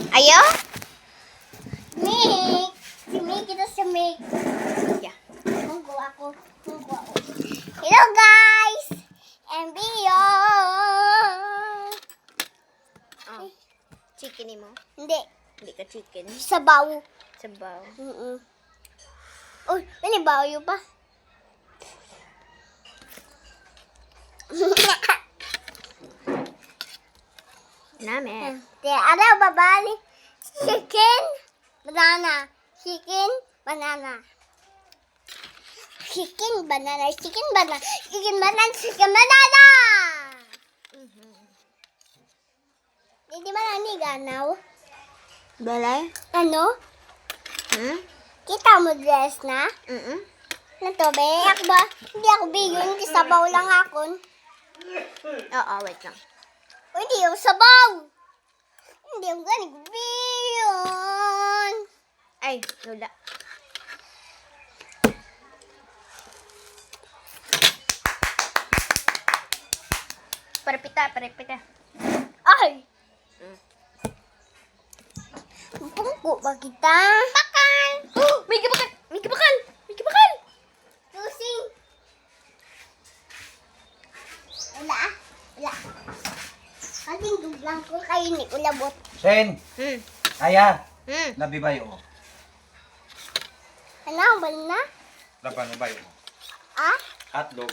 Ayo? Mick! Si Mick, ito si Mick. Yeah. Munggo ako. Hello guys! MBO! Oh. Chicken mo? Hindi. Hindi ka chicken. Sabaw. Sabaw. Uy, may bayo pa. Namin. Ano, babali? Chicken, banana. Chicken, banana. Chicken, banana. Chicken, banana. Chicken, banana. Chicken, banana! Hindi ba nani ganaw? Balay? Ano? Hmm? Kita mo dress na? Ano to, be? Ako ba? Hindi ako biyon. Hindi sabaw lang ako. Oo, wait lang. O, hindi ako sabaw. Hindi ako ganing biyon. Ay, wala. Paripita. Ay! Pungko ba kita? Bakal! Oh, may kabakal! Lusing! Wala. Kaling duglang ko kayo ni ulabot. Sen, Hmm. aya, Hmm. labi bayo. Ano, bal na? Laban bayo. Ah? Hotdog.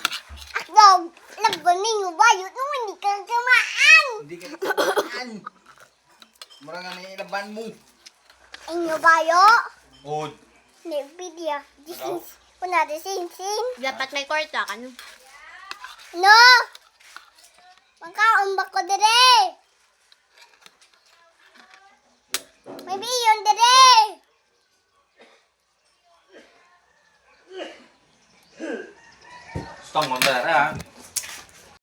Akdog! Laban ninyo ba? Yun nung hindi ka kumaan! Hindi ka nakaan. Mura nga may laban mo. Inyo ba yo? Od. Hindi, video. Kuna de sing. Dapat may kwarta ka, no? No! Magkaon ba ko dire? May biyon dire! Stong mo dara.